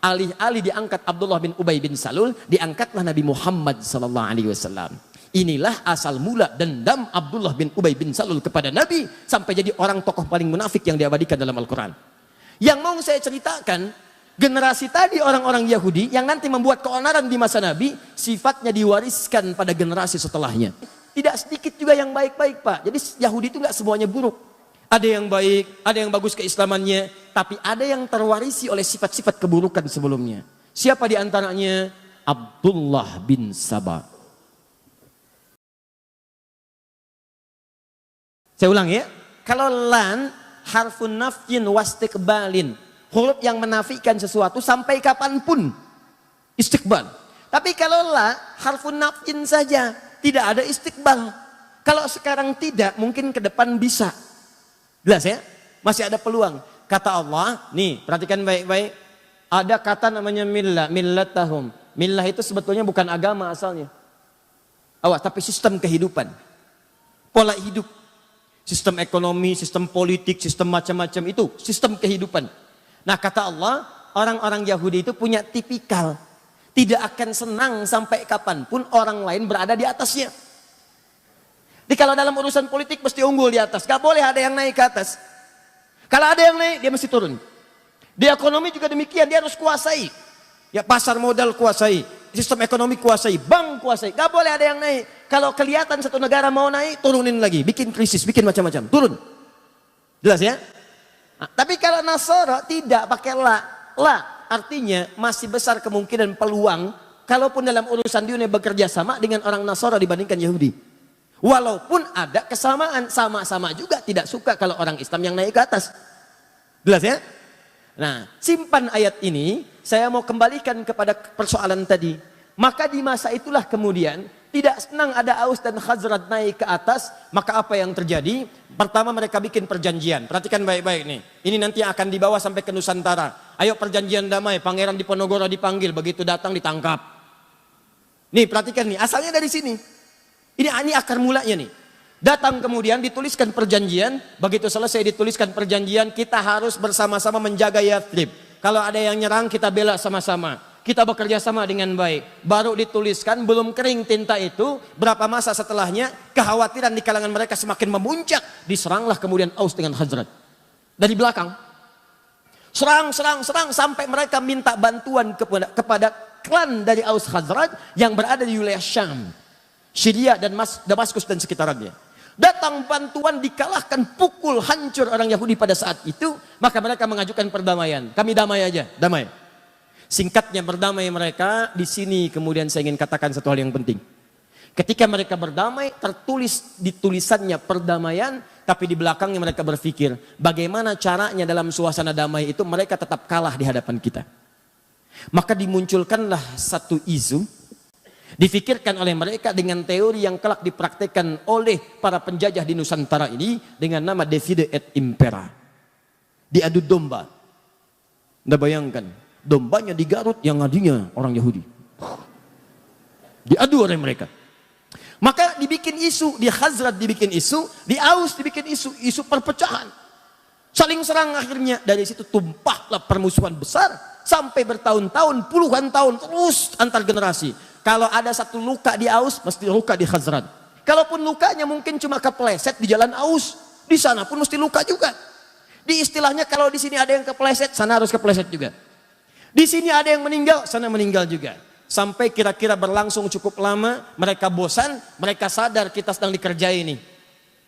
Alih-alih diangkat Abdullah bin Ubay bin Salul, diangkatlah Nabi Muhammad sallallahu alaihi wasallam. Inilah asal mula dendam Abdullah bin Ubay bin Salul kepada Nabi sampai jadi orang tokoh paling munafik yang diabadikan dalam Al-Quran. Yang mau saya ceritakan, generasi tadi orang-orang Yahudi yang nanti membuat keonaran di masa Nabi, sifatnya diwariskan pada generasi setelahnya. Tidak sedikit juga yang baik-baik, Pak. Jadi Yahudi itu nggak semuanya buruk. Ada yang baik, ada yang bagus keislamannya, tapi ada yang terwarisi oleh sifat-sifat keburukan sebelumnya. Siapa di antaranya? Abdullah bin Saba. Saya ulang ya. Kalau lan harfun nafyin wastiqbalin, huruf yang menafikan sesuatu sampai kapanpun, istiqbal. Tapi kalau la harfun nafyin saja, tidak ada istiqbal. Kalau sekarang tidak, mungkin ke depan bisa. Jelas ya? Masih ada peluang. Kata Allah, nih perhatikan baik-baik. Ada kata namanya millah, millatahum. Millah itu sebetulnya bukan agama asalnya. Awas, tapi sistem kehidupan. Pola hidup. Sistem ekonomi, sistem politik, sistem macam-macam itu. Sistem kehidupan. Nah kata Allah, orang-orang Yahudi itu punya tipikal. Tidak akan senang sampai kapanpun orang lain berada di atasnya. Jadi kalau dalam urusan politik mesti unggul di atas. Gak boleh ada yang naik ke atas. Kalau ada yang naik, dia mesti turun. Di ekonomi juga demikian, dia harus kuasai. Ya pasar modal kuasai, sistem ekonomi kuasai, bank kuasai. Gak boleh ada yang naik. Kalau kelihatan satu negara mau naik, turunin lagi. Bikin krisis, bikin macam-macam. Turun. Jelas ya? Nah, tapi kalau Nasara tidak pakai la. La artinya masih besar kemungkinan peluang kalaupun dalam urusan dunia bekerja sama dengan orang Nasara dibandingkan Yahudi. Walaupun ada kesamaan, sama-sama juga tidak suka kalau orang Islam yang naik ke atas. Jelas ya? Nah, simpan ayat ini, saya mau kembalikan kepada persoalan tadi. Maka di masa itulah kemudian, tidak senang ada Aus dan Khazraj naik ke atas, maka apa yang terjadi? Pertama mereka bikin perjanjian. Perhatikan baik-baik nih. Ini nanti akan dibawa sampai ke Nusantara. Ayo perjanjian damai, Pangeran Diponegoro dipanggil, begitu datang ditangkap. Nih perhatikan nih, asalnya dari sini. Ini akar mulanya nih. Datang kemudian dituliskan perjanjian. Begitu selesai dituliskan perjanjian, kita harus bersama-sama menjaga Yathrib. Kalau ada yang nyerang, kita bela sama-sama. Kita bekerja sama dengan baik. Baru dituliskan, belum kering tinta itu. Berapa masa setelahnya, kekhawatiran di kalangan mereka semakin memuncak. Diseranglah kemudian Aus dengan Khazraj. Dari belakang. Serang sampai mereka minta bantuan kepada klan dari Aus Khazraj yang berada di wilayah Syam. Syria dan Damaskus dan sekitarannya. Datang bantuan, dikalahkan, pukul, hancur orang Yahudi pada saat itu. Maka mereka mengajukan perdamaian. Kami damai aja, damai. Singkatnya berdamai mereka. Di sini kemudian saya ingin katakan satu hal yang penting. Ketika mereka berdamai, tertulis di tulisannya perdamaian. Tapi di belakangnya mereka berpikir, bagaimana caranya dalam suasana damai itu mereka tetap kalah di hadapan kita. Maka dimunculkanlah satu isu. Difikirkan oleh mereka dengan teori yang kelak dipraktekkan oleh para penjajah di Nusantara ini dengan nama divide et impera. Diadu domba. Anda bayangkan, dombanya di Garut yang ngadinya orang Yahudi. Diadu oleh mereka. Maka dibikin isu, di Khazraj dibikin isu, di Aus dibikin isu perpecahan. Saling serang akhirnya, dari situ tumpahlah permusuhan besar sampai bertahun-tahun, puluhan tahun terus antar generasi. Kalau ada satu luka di Aus, mesti luka di Khazraj. Kalaupun lukanya mungkin cuma kepleset di jalan Aus, di sana pun mesti luka juga. Di istilahnya kalau di sini ada yang kepleset, sana harus kepleset juga. Di sini ada yang meninggal, sana meninggal juga. Sampai kira-kira berlangsung cukup lama, mereka bosan, mereka sadar kita sedang dikerjai ini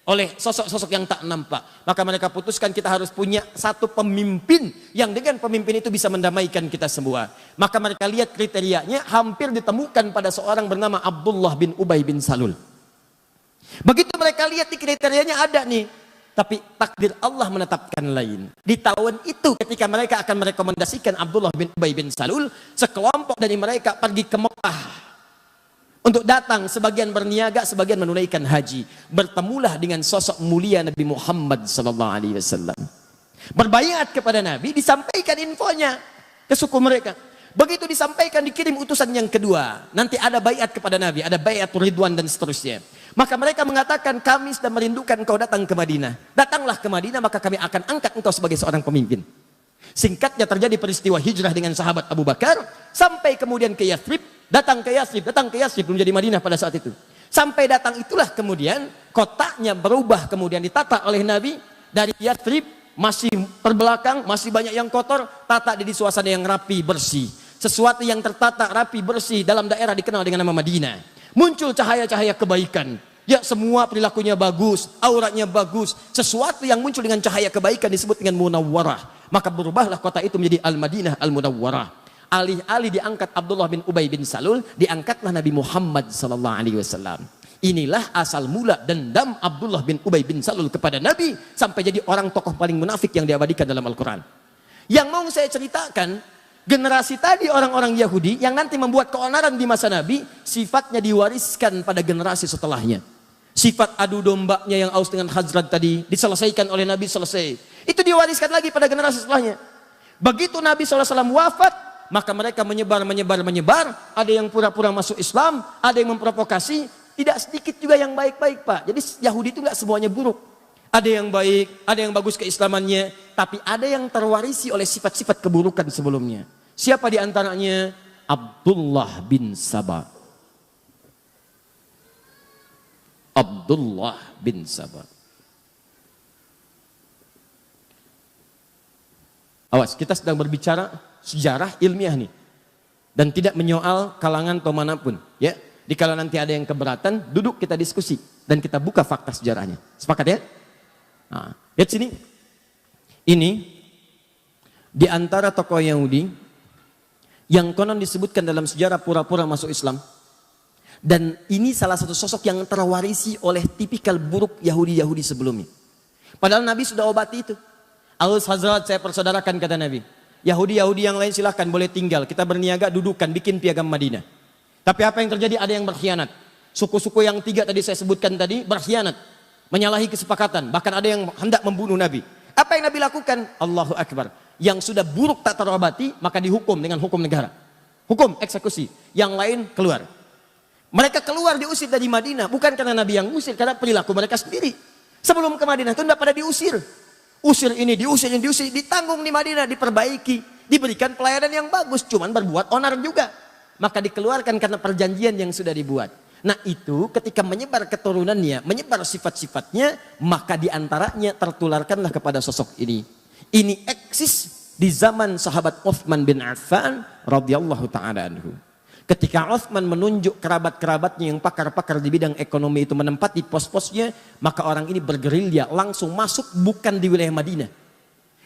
oleh sosok-sosok yang tak nampak. Maka mereka putuskan kita harus punya satu pemimpin yang dengan pemimpin itu bisa mendamaikan kita semua. Maka mereka lihat kriterianya hampir ditemukan pada seorang bernama Abdullah bin Ubay bin Salul. Begitu mereka lihat di kriterianya ada nih. Tapi takdir Allah menetapkan lain. Di tahun itu ketika mereka akan merekomendasikan Abdullah bin Ubay bin Salul, sekelompok dari mereka pergi ke Mekah untuk datang, sebagian berniaga, sebagian menunaikan haji. Bertemulah dengan sosok mulia Nabi Muhammad SAW. Berbaiat kepada Nabi, disampaikan infonya ke suku mereka. Begitu disampaikan, dikirim utusan yang kedua. Nanti ada baiat kepada Nabi, ada baiatul ridwan dan seterusnya. Maka mereka mengatakan, kami sedang merindukan engkau datang ke Madinah. Datanglah ke Madinah, maka kami akan angkat engkau sebagai seorang pemimpin. Singkatnya terjadi peristiwa hijrah dengan sahabat Abu Bakar, sampai kemudian ke Yathrib, datang ke Yathrib, belum jadi Madinah pada saat itu. Sampai datang itulah kemudian kotanya berubah, kemudian ditata oleh Nabi dari Yathrib, masih terbelakang, masih banyak yang kotor, tata di suasana yang rapi, bersih. Sesuatu yang tertata, rapi, bersih dalam daerah dikenal dengan nama Madinah. Muncul cahaya-cahaya kebaikan. Ya, semua perilakunya bagus, auratnya bagus. Sesuatu yang muncul dengan cahaya kebaikan disebut dengan Munawwarah. Maka berubahlah kota itu menjadi Al-Madinah Al-Munawwarah. Alih-alih diangkat Abdullah bin Ubay bin Salul, diangkatlah Nabi Muhammad sallallahu alaihi wasallam. Inilah asal mula dendam Abdullah bin Ubay bin Salul kepada Nabi sampai jadi orang tokoh paling munafik yang diabadikan dalam Al-Quran. Yang mau saya ceritakan, generasi tadi orang-orang Yahudi yang nanti membuat keonaran di masa Nabi, sifatnya diwariskan pada generasi setelahnya. Sifat adu dombanya yang Aus dengan Khazraj tadi diselesaikan oleh Nabi, selesai. Itu diwariskan lagi pada generasi setelahnya. Begitu Nabi SAW wafat, maka mereka menyebar. Ada yang pura-pura masuk Islam, ada yang memprovokasi. Tidak sedikit juga yang baik-baik, Pak. Jadi Yahudi itu nggak semuanya buruk. Ada yang baik, ada yang bagus keislamannya, tapi ada yang terwarisi oleh sifat-sifat keburukan sebelumnya. Siapa di antaranya? Abdullah bin Saba. Abdullah bin Saba. Awas, kita sedang berbicara sejarah ilmiah nih. Dan tidak menyoal kalangan atau manapun. Ya, dikala nanti ada yang keberatan, duduk kita diskusi. Dan kita buka fakta sejarahnya. Sepakat ya? Nah, lihat sini. Ini di antara tokoh Yahudi yang konon disebutkan dalam sejarah pura-pura masuk Islam. Dan ini salah satu sosok yang terwarisi oleh tipikal buruk Yahudi-Yahudi sebelumnya. Padahal Nabi sudah obati itu. Aus Hazrat saya persaudarakan kata Nabi. Yahudi-Yahudi yang lain silahkan boleh tinggal. Kita berniaga dudukan bikin piagam Madinah. Tapi apa yang terjadi? Ada yang berkhianat. Suku-suku yang 3 tadi saya sebutkan tadi berkhianat. Menyalahi kesepakatan. Bahkan ada yang hendak membunuh Nabi. Apa yang Nabi lakukan? Allahu Akbar. Yang sudah buruk tak terobati maka dihukum dengan hukum negara. Hukum eksekusi. Yang lain keluar. Mereka keluar diusir dari Madinah. Bukan karena Nabi yang usir. Karena perilaku mereka sendiri. Sebelum ke Madinah itu tidak pada diusir. Usir ini, diusir ini, diusir. Ditanggung di Madinah, diperbaiki. Diberikan pelayanan yang bagus. Cuman berbuat onar juga. Maka dikeluarkan karena perjanjian yang sudah dibuat. Nah itu ketika menyebar keturunannya, menyebar sifat-sifatnya, maka diantaranya tertularkanlah kepada sosok ini. Ini eksis di zaman sahabat Uthman bin Affan radhiyallahu ta'ala anhu. Ketika Uthman menunjuk kerabat-kerabatnya yang pakar-pakar di bidang ekonomi itu menempati pos-posnya, maka orang ini bergerilya langsung masuk bukan di wilayah Madinah.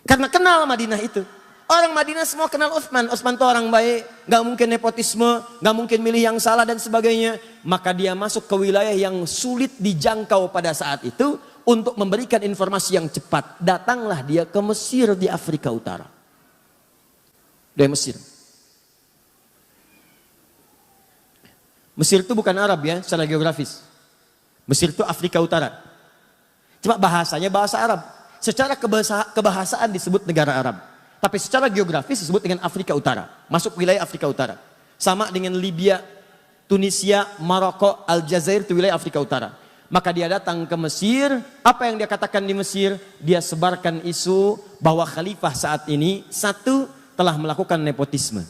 Karena kenal Madinah itu. Orang Madinah semua kenal Uthman. Uthman itu orang baik, gak mungkin nepotisme, gak mungkin milih yang salah dan sebagainya. Maka dia masuk ke wilayah yang sulit dijangkau pada saat itu untuk memberikan informasi yang cepat. Datanglah dia ke Mesir di Afrika Utara. Dari Mesir. Mesir itu bukan Arab ya, secara geografis. Mesir itu Afrika Utara. Cuma bahasanya bahasa Arab. Secara kebahasaan disebut negara Arab. Tapi secara geografis disebut dengan Afrika Utara. Masuk wilayah Afrika Utara. Sama dengan Libya, Tunisia, Maroko, Aljazair itu wilayah Afrika Utara. Maka dia datang ke Mesir. Apa yang dia katakan di Mesir? Dia sebarkan isu bahwa khalifah saat ini satu telah melakukan nepotisme.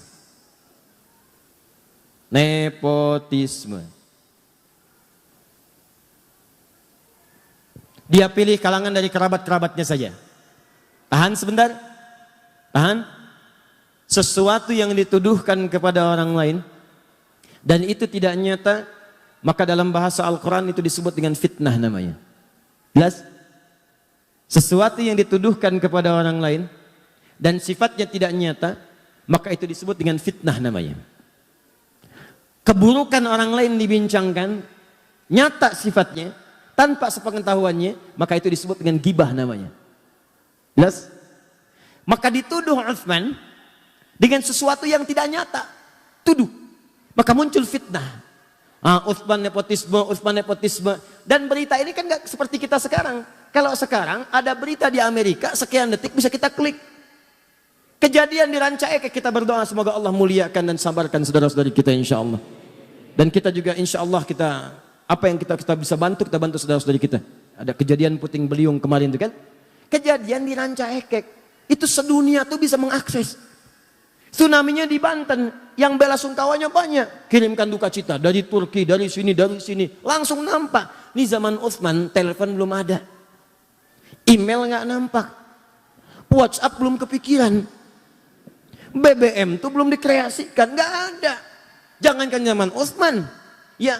Nepotisme. Dia pilih kalangan dari kerabat-kerabatnya saja. Tahan sebentar. Tahan. Sesuatu yang dituduhkan kepada orang lain dan itu tidak nyata, maka dalam bahasa Al-Quran itu disebut dengan fitnah namanya. Jelas? Sesuatu yang dituduhkan kepada orang lain dan sifatnya tidak nyata, maka itu disebut dengan fitnah namanya. Keburukan orang lain dibincangkan, nyata sifatnya, tanpa sepengetahuannya, maka itu disebut dengan gibah namanya. Jelas? Maka dituduh Uthman dengan sesuatu yang tidak nyata. Tuduh. Maka muncul fitnah. Uthman nepotisme. Dan berita ini kan gak seperti kita sekarang. Kalau sekarang ada berita di Amerika, sekian detik bisa kita klik. Kejadian di Rancaekek, kita berdoa semoga Allah muliakan dan sabarkan saudara-saudari kita insya Allah. Dan kita juga insya Allah apa yang kita bisa bantu, kita bantu saudara-saudari kita. Ada kejadian puting beliung kemarin itu kan. Kejadian di Rancaekek. Itu sedunia tuh bisa mengakses. Tsunami-nya di Banten, yang bela sungkawanya banyak. Kirimkan duka cita dari Turki, dari sini. Langsung nampak. Ini zaman Utsman, telepon belum ada. Email nggak nampak. WhatsApp belum kepikiran. BBM tuh belum dikreasikan, nggak ada. Jangankan zaman Utsman, ya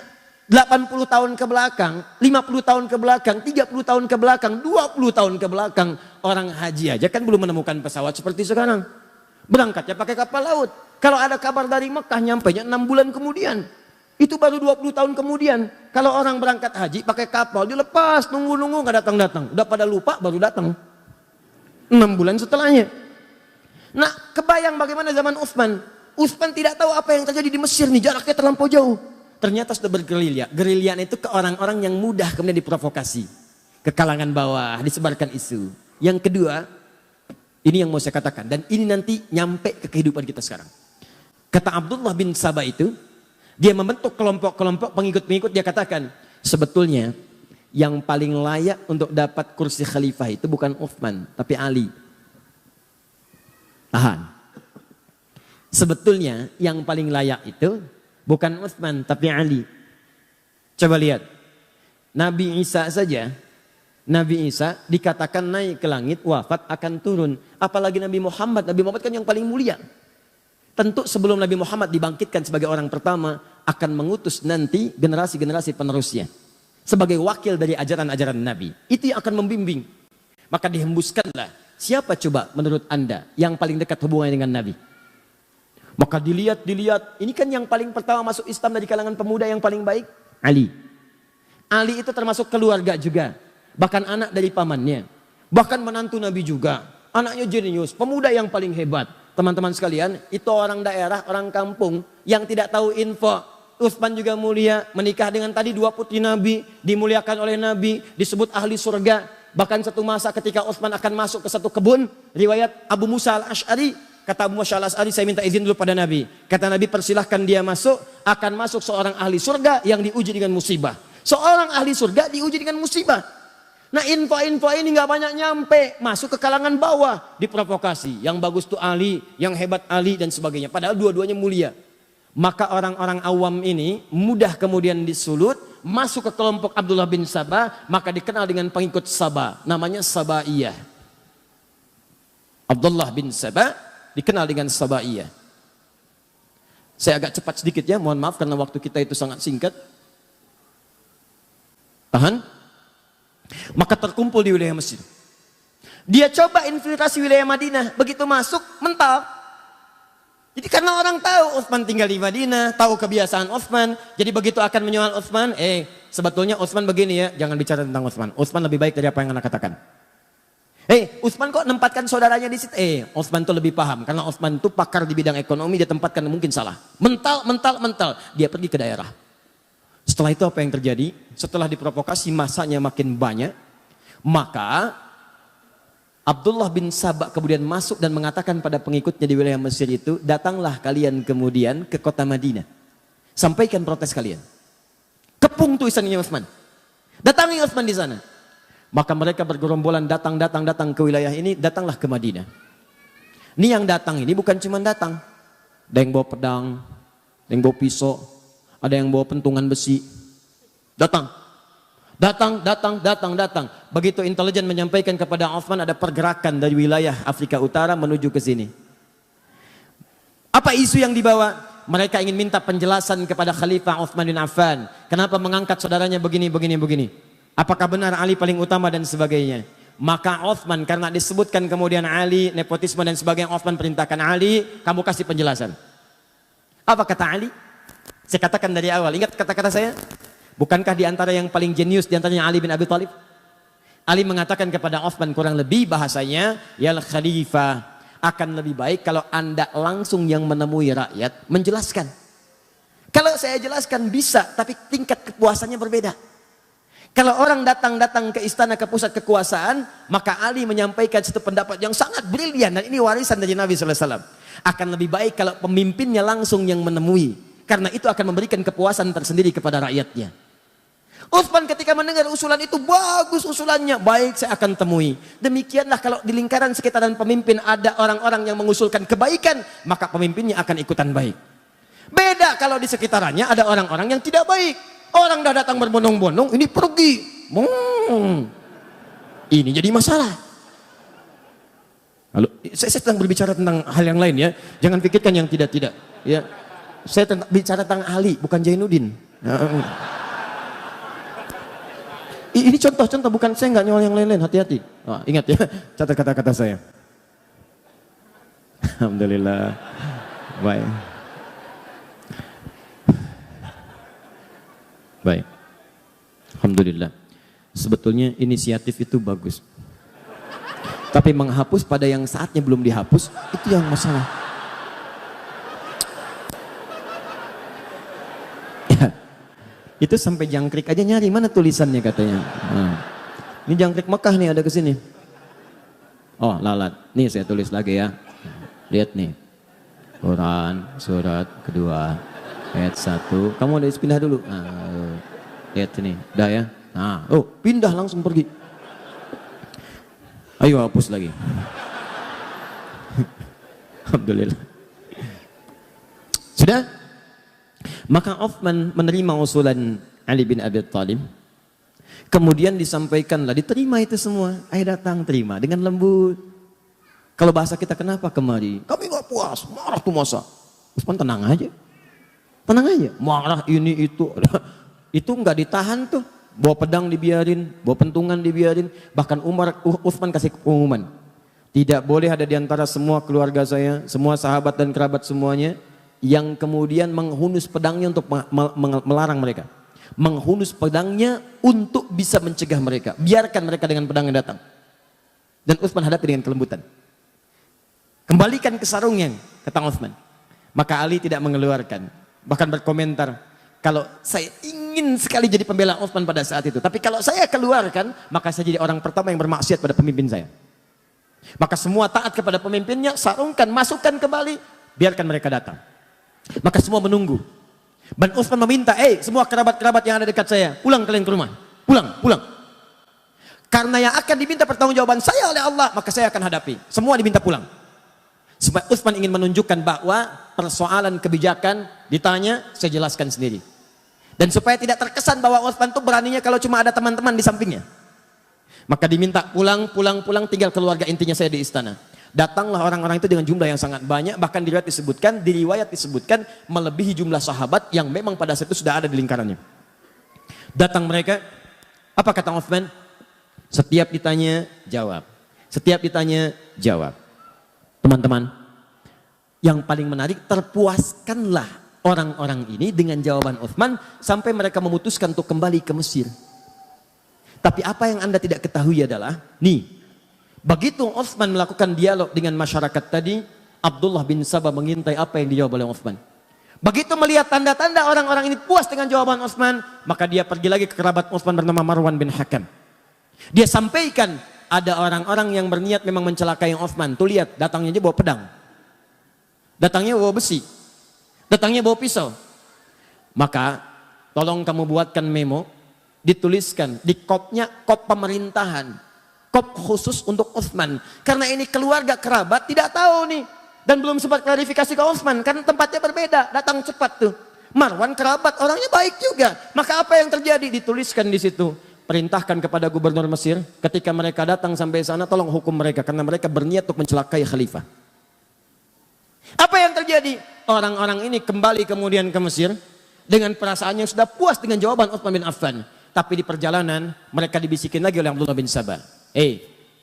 80 tahun ke belakang, 50 tahun ke belakang, 30 tahun ke belakang, 20 tahun ke belakang, orang haji aja kan belum menemukan pesawat seperti sekarang. Berangkatnya pakai kapal laut. Kalau ada kabar dari Mekah nyampainya 6 bulan kemudian. Itu baru 20 tahun kemudian. Kalau orang berangkat haji pakai kapal dilepas, nunggu nggak datang. Udah pada lupa baru datang. 6 bulan setelahnya. Nah, kebayang bagaimana zaman Utsman. Utsman tidak tahu apa yang terjadi di Mesir nih, jaraknya terlampau jauh. Ternyata sudah bergerilya. Gerilyaan itu ke orang-orang yang mudah kemudian diprovokasi. Ke kalangan bawah, disebarkan isu. Yang kedua, ini yang mau saya katakan. Dan ini nanti nyampe ke kehidupan kita sekarang. Kata Abdullah bin Sabah itu, dia membentuk kelompok-kelompok pengikut-pengikut, dia katakan, sebetulnya yang paling layak untuk dapat kursi khalifah itu bukan Utsman, tapi Ali. Tahan. Sebetulnya yang paling layak itu bukan Utsman, tapi Ali. Coba lihat. Nabi Isa saja, Nabi Isa dikatakan naik ke langit, wafat akan turun. Apalagi Nabi Muhammad kan yang paling mulia. Tentu sebelum Nabi Muhammad dibangkitkan sebagai orang pertama, akan mengutus nanti generasi-generasi penerusnya. Sebagai wakil dari ajaran-ajaran Nabi. Itu yang akan membimbing. Maka dihembuskanlah. Siapa coba menurut Anda yang paling dekat hubungannya dengan Nabi? Maka dilihat. Ini kan yang paling pertama masuk Islam dari kalangan pemuda yang paling baik. Ali. Ali itu termasuk keluarga juga. Bahkan anak dari pamannya. Bahkan menantu Nabi juga. Anaknya jenius, pemuda yang paling hebat. Teman-teman sekalian, itu orang daerah, orang kampung yang tidak tahu info. Utsman juga mulia, menikah dengan tadi 2 putri Nabi, dimuliakan oleh Nabi, disebut ahli surga. Bahkan satu masa ketika Utsman akan masuk ke satu kebun, riwayat Abu Musa al-Ash'ari, kata Abu Musa al-Ash'ari, saya minta izin dulu pada Nabi. Kata Nabi, persilahkan dia masuk, akan masuk seorang ahli surga yang diuji dengan musibah. Seorang ahli surga diuji dengan musibah. Nah, info-info ini nggak banyak nyampe, masuk ke kalangan bawah, diprovokasi. Yang bagus tuh Ali, yang hebat Ali dan sebagainya. Padahal dua-duanya mulia. Maka orang-orang awam ini mudah kemudian disulut, masuk ke kelompok Abdullah bin Sabah, maka dikenal dengan pengikut Sabah, namanya Sabaiyah. Abdullah bin Sabah dikenal dengan Sabaiyah. Saya agak cepat sedikit ya, mohon maaf karena waktu kita itu sangat singkat. Tahan. Maka terkumpul di wilayah Mesir. Dia coba infiltrasi wilayah Madinah, begitu masuk mental. Jadi karena orang tahu Utsman tinggal di Madinah, tahu kebiasaan Utsman, jadi begitu akan menyoal Utsman, sebetulnya Utsman begini ya, jangan bicara tentang Utsman. Utsman lebih baik dari apa yang Anda katakan. Utsman kok nempatkan saudaranya di situ? Utsman itu lebih paham karena Utsman itu pakar di bidang ekonomi, dia tempatkan mungkin salah. Mental. Dia pergi ke daerah. Setelah itu apa yang terjadi? Setelah diprovokasi masanya makin banyak, maka Abdullah bin Sabah kemudian masuk dan mengatakan pada pengikutnya di wilayah Mesir itu, datanglah kalian kemudian ke kota Madinah. Sampaikan protes kalian. Kepung tulisannya Utsman. Datangi Utsman di sana. Maka mereka bergerombolan datang ke wilayah ini, datanglah ke Madinah. Ini yang datang ini bukan cuma datang. Ada yang bawa pedang, ada yang bawa pisau, ada yang bawa pentungan besi. Datang. Begitu intelijen menyampaikan kepada Utsman ada pergerakan dari wilayah Afrika Utara menuju ke sini. Apa isu yang dibawa? Mereka ingin minta penjelasan kepada Khalifah Utsman bin Affan. Kenapa mengangkat saudaranya begini. Apakah benar Ali paling utama dan sebagainya. Maka Utsman karena disebutkan kemudian Ali, nepotisme dan sebagainya, Utsman perintahkan Ali, kamu kasih penjelasan. Apa kata Ali? Saya katakan dari awal, ingat kata-kata saya? Bukankah di antara yang paling jenius di antaranya Ali bin Abi Thalib? Ali mengatakan kepada Utsman kurang lebih bahasanya, ya Khalifah, akan lebih baik kalau Anda langsung yang menemui rakyat menjelaskan. Kalau saya jelaskan bisa, tapi tingkat kepuasannya berbeda. Kalau orang datang ke istana, ke pusat kekuasaan, maka Ali menyampaikan satu pendapat yang sangat brilian, dan ini warisan dari Nabi SAW. Akan lebih baik kalau pemimpinnya langsung yang menemui. Karena itu akan memberikan kepuasan tersendiri kepada rakyatnya. Utsman ketika mendengar usulan itu, bagus usulannya, baik saya akan temui. Demikianlah kalau di lingkaran sekitaran pemimpin ada orang-orang yang mengusulkan kebaikan, maka pemimpinnya akan ikutan baik. Beda kalau di sekitarannya ada orang-orang yang tidak baik. Orang dah datang berbondong-bondong, ini pergi. Ini jadi masalah. Lalu, saya sedang berbicara tentang hal yang lain ya. Jangan pikirkan yang tidak-tidak. Ya, saya bicara tentang Ali, bukan Jainuddin. Ini contoh-contoh, bukan saya nggak nyolong yang lain-lain. Hati-hati. Ingat ya, catat kata-kata saya. Alhamdulillah. Baik. Baik. Alhamdulillah. Sebetulnya inisiatif itu bagus. Tapi menghapus pada yang saatnya belum dihapus, itu yang masalah. Ya, itu sampai jangkrik aja nyari, mana tulisannya katanya. Ini jangkrik Mekah nih, ada ke sini. Oh, lalat. Nih saya tulis lagi ya. Lihat nih. Quran, surat kedua, ayat 1. Kamu udah pindah dulu. Lihat sini. Udah ya. Pindah langsung pergi. Ayo hapus lagi. Alhamdulillah. Sudah? Maka Utsman menerima usulan Ali bin Abi Thalib. Kemudian disampaikanlah, diterima itu semua. Ayo datang, terima dengan lembut. Kalau bahasa kita, kenapa kemari? Kami gak puas, marah tuh masa. Utsman tenang aja. Tenang aja. Marah ini itu. Itu nggak ditahan tuh. Bawa pedang dibiarin, bawa pentungan dibiarin. Bahkan Utsman kasih pengumuman. Tidak boleh ada di antara semua keluarga saya, semua sahabat dan kerabat semuanya, yang kemudian menghunus pedangnya untuk melarang mereka. Menghunus pedangnya untuk bisa mencegah mereka. Biarkan mereka dengan pedangnya datang. Dan Utsman hadapi dengan kelembutan. Kembalikan ke sarungnya, kata Utsman. Maka Ali tidak mengeluarkan. Bahkan berkomentar, kalau saya ingin sekali jadi pembela Utsman pada saat itu, tapi kalau saya keluarkan, maka saya jadi orang pertama yang bermaksiat pada pemimpin saya. Maka semua taat kepada pemimpinnya, sarungkan, masukkan kembali, biarkan mereka datang. Maka semua menunggu. Dan Utsman meminta, semua kerabat-kerabat yang ada dekat saya, pulang kalian ke rumah. Pulang. Karena yang akan diminta pertanggungjawaban saya oleh Allah, maka saya akan hadapi. Semua diminta pulang. Supaya Utsman ingin menunjukkan bahwa persoalan kebijakan ditanya, saya jelaskan sendiri. Dan supaya tidak terkesan bahwa Utsman itu beraninya kalau cuma ada teman-teman di sampingnya. Maka diminta pulang, tinggal keluarga intinya saya di istana. Datanglah orang-orang itu dengan jumlah yang sangat banyak, bahkan di riwayat disebutkan melebihi jumlah sahabat yang memang pada saat itu sudah ada di lingkarannya. Datang mereka, apa kata Utsman? Setiap ditanya, jawab. Setiap ditanya, jawab. Teman-teman, yang paling menarik, terpuaskanlah orang-orang ini dengan jawaban Utsman sampai mereka memutuskan untuk kembali ke Mesir. Tapi apa yang Anda tidak ketahui adalah, begitu Utsman melakukan dialog dengan masyarakat tadi, Abdullah bin Sabah mengintai apa yang dijawab oleh Utsman. Begitu melihat tanda-tanda orang-orang ini puas dengan jawaban Utsman, maka dia pergi lagi ke kerabat Utsman bernama Marwan bin Hakam. Dia sampaikan, ada orang-orang yang berniat memang mencelakai Utsman. Tuh lihat, datangnya aja bawa pedang. Datangnya bawa besi. Datangnya bawa pisau. Maka tolong kamu buatkan memo, dituliskan di kopnya, kop pemerintahan. Kop khusus untuk Utsman. Karena ini keluarga kerabat tidak tahu nih. Dan belum sempat klarifikasi ke Utsman, karena tempatnya berbeda. Datang cepat tuh. Marwan kerabat, orangnya baik juga. Maka apa yang terjadi? Dituliskan di situ. Perintahkan kepada gubernur Mesir, ketika mereka datang sampai sana, tolong hukum mereka, karena mereka berniat untuk mencelakai khalifah. Apa yang terjadi? Orang-orang ini kembali kemudian ke Mesir, dengan perasaan yang sudah puas dengan jawaban Utsman bin Affan. Tapi di perjalanan, mereka dibisikin lagi oleh Abdullah bin Sabah.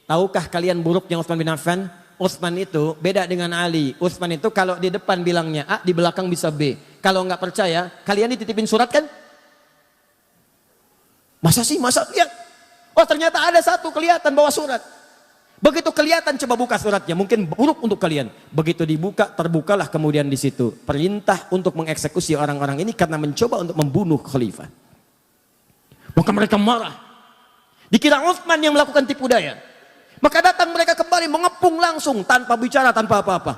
Tahukah kalian buruknya Utsman bin Affan? Utsman itu beda dengan Ali. Utsman itu kalau di depan bilangnya A, di belakang bisa B. Kalau nggak percaya, kalian dititipin surat kan? Masa sih? Masa? Lihat. Oh ternyata ada satu kelihatan bawa surat. Begitu kelihatan, coba buka suratnya. Mungkin buruk untuk kalian. Begitu dibuka, terbukalah kemudian di situ perintah untuk mengeksekusi orang-orang ini karena mencoba untuk membunuh khalifah. Maka mereka marah. Dikira Utsman yang melakukan tipu daya. Maka datang mereka kembali mengepung langsung tanpa bicara, tanpa apa-apa.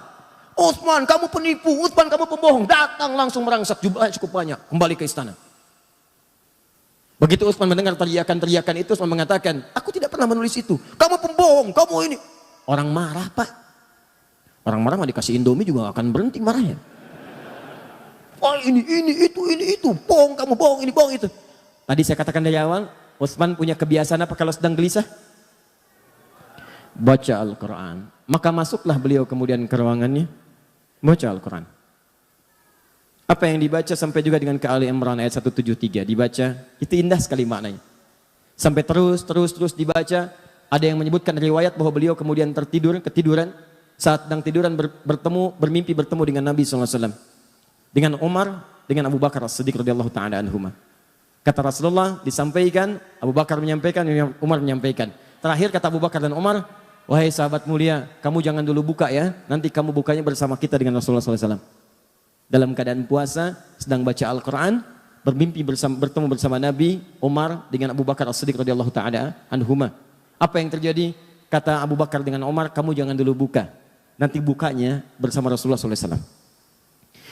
Utsman kamu penipu, Utsman kamu pembohong. Datang langsung merangsak, jumlahnya cukup banyak. Kembali ke istana. Begitu Utsman mendengar teriakan-teriakan itu, Utsman mengatakan, aku tidak pernah menulis itu. Kamu pembohong, kamu ini. Orang marah, Pak. Orang marah mah dikasih Indomie juga gak akan berhenti marahnya. Oh ini, itu. Bohong, kamu bohong, ini bohong itu. Tadi saya katakan dari awal, Utsman punya kebiasaan apa kalau sedang gelisah? Baca Al-Quran. Maka masuklah beliau kemudian ke ruangannya, baca Al-Quran. Apa yang dibaca sampai juga dengan ke Ali Imran ayat 173 dibaca, itu indah sekali maknanya. Sampai terus dibaca, ada yang menyebutkan riwayat bahwa beliau kemudian ketiduran, saat sedang tiduran bermimpi bertemu dengan Nabi SAW. Dengan Umar, dengan Abu Bakar As-Siddiq radhiyallahu ta'ala anhuma. Kata Rasulullah disampaikan, Abu Bakar menyampaikan, Umar menyampaikan. Terakhir kata Abu Bakar dan Umar, wahai sahabat mulia, kamu jangan dulu buka ya, nanti kamu bukanya bersama kita dengan Rasulullah SAW. Dalam keadaan puasa, sedang baca Al-Quran, bermimpi bertemu bersama Nabi, Umar dengan Abu Bakar As-Siddiq radhiyallahu ta'ala anhuma. Apa yang terjadi? Kata Abu Bakar dengan Umar, kamu jangan dulu buka, nanti bukanya bersama Rasulullah SAW.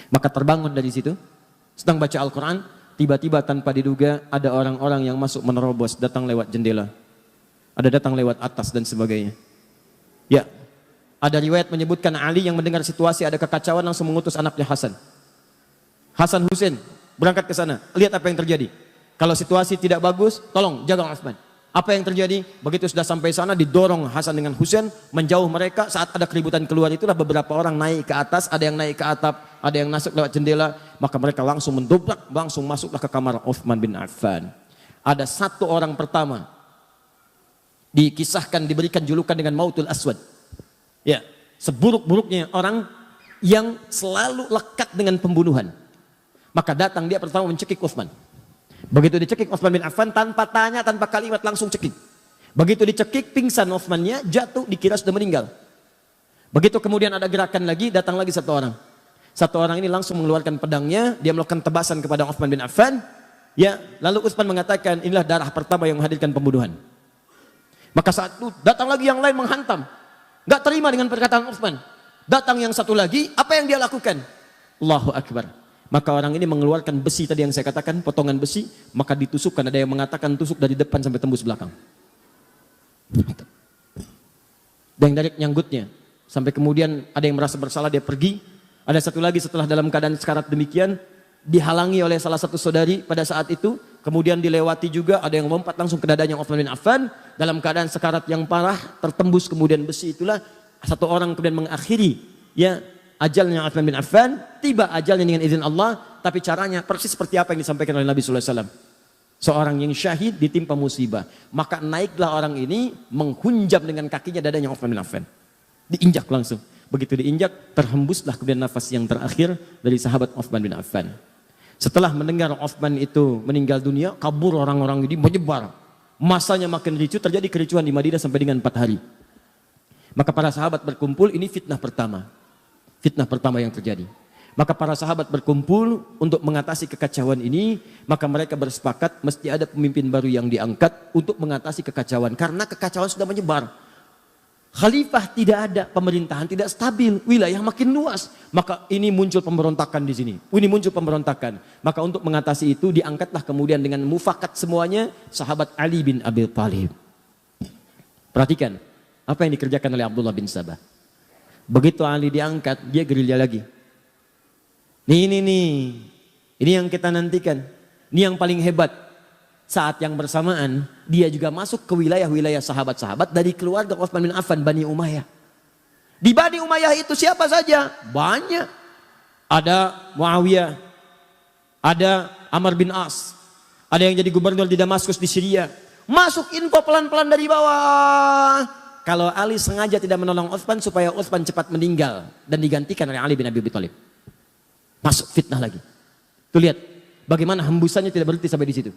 Maka terbangun dari situ, sedang baca Al-Quran, tiba-tiba tanpa diduga ada orang-orang yang masuk menerobos, datang lewat jendela, ada datang lewat atas dan sebagainya. Ya, ada riwayat menyebutkan Ali yang mendengar situasi ada kekacauan langsung mengutus anaknya Hasan Husain berangkat ke sana, lihat apa yang terjadi. Kalau situasi tidak bagus, tolong jaga Utsman. Apa yang terjadi? Begitu sudah sampai sana, didorong Hasan dengan Husain menjauh mereka. Saat ada keributan keluar itulah beberapa orang naik ke atas, ada yang naik ke atap, ada yang masuk lewat jendela. Maka mereka langsung mendobrak, langsung masuklah ke kamar Utsman bin Affan. Ada satu orang pertama dikisahkan diberikan julukan dengan Mautul Aswad. Ya, seburuk-buruknya orang yang selalu lekat dengan pembunuhan. Maka datang dia pertama mencekik Utsman. Begitu dicekik Utsman bin Affan, tanpa tanya, tanpa kalimat langsung cekik. Begitu dicekik, pingsan Utsmannya, jatuh, dikira sudah meninggal. Begitu kemudian ada gerakan lagi, datang lagi satu orang. Satu orang ini langsung mengeluarkan pedangnya, dia melakukan tebasan kepada Utsman bin Affan. Ya, lalu Utsman mengatakan, inilah darah pertama yang menghadirkan pembunuhan. Maka saat itu datang lagi yang lain menghantam. Gak terima dengan perkataan Utsman. Datang yang satu lagi, apa yang dia lakukan? Allahu Akbar. Maka orang ini mengeluarkan besi tadi yang saya katakan, potongan besi, maka ditusukkan. Ada yang mengatakan tusuk dari depan sampai tembus belakang. Dan dari nyanggutnya. Sampai kemudian ada yang merasa bersalah, dia pergi. Ada satu lagi setelah dalam keadaan sekarat demikian, dihalangi oleh salah satu saudari pada saat itu. Kemudian dilewati juga, ada yang lompat langsung ke dadanya Utsman bin Affan. Dalam keadaan sekarat yang parah, tertembus kemudian besi itulah. Satu orang kemudian mengakhiri ya ajalnya Utsman bin Affan. Tiba ajalnya dengan izin Allah. Tapi caranya persis seperti apa yang disampaikan oleh Nabi SAW. Seorang yang syahid ditimpa musibah. Maka naiklah orang ini menghunjam dengan kakinya dadanya Utsman bin Affan. Diinjak langsung. Begitu diinjak, terhembuslah kemudian nafas yang terakhir dari sahabat Utsman bin Affan. Setelah mendengar Utsman itu meninggal dunia, kabur orang-orang ini menyebar. Masanya makin ricu, terjadi kericuhan di Madinah sampai dengan 4 hari. Maka para sahabat berkumpul, ini fitnah pertama. Fitnah pertama yang terjadi. Maka para sahabat berkumpul untuk mengatasi kekacauan ini, maka mereka bersepakat mesti ada pemimpin baru yang diangkat untuk mengatasi kekacauan. Karena kekacauan sudah menyebar. Khalifah tidak ada, pemerintahan tidak stabil, wilayah makin luas. Maka ini muncul pemberontakan di sini. Ini muncul pemberontakan. Maka untuk mengatasi itu diangkatlah kemudian dengan mufakat semuanya sahabat Ali bin Abi Thalib. Perhatikan apa yang dikerjakan oleh Abdullah bin Sabah. Begitu Ali diangkat, dia gerilya lagi. Ini yang kita nantikan. Ini yang paling hebat. Saat yang bersamaan, dia juga masuk ke wilayah-wilayah sahabat-sahabat dari keluarga Utsman bin Affan, Bani Umayyah. Di Bani Umayyah itu siapa saja? Banyak. Ada Muawiyah, ada Amr bin As, ada yang jadi gubernur di Damaskus di Syria. Masuk info pelan-pelan dari bawah. Kalau Ali sengaja tidak menolong Utsman supaya Utsman cepat meninggal dan digantikan oleh Ali bin Abi Thalib. Masuk fitnah lagi. Tuh lihat bagaimana hembusannya tidak berhenti sampai di situ.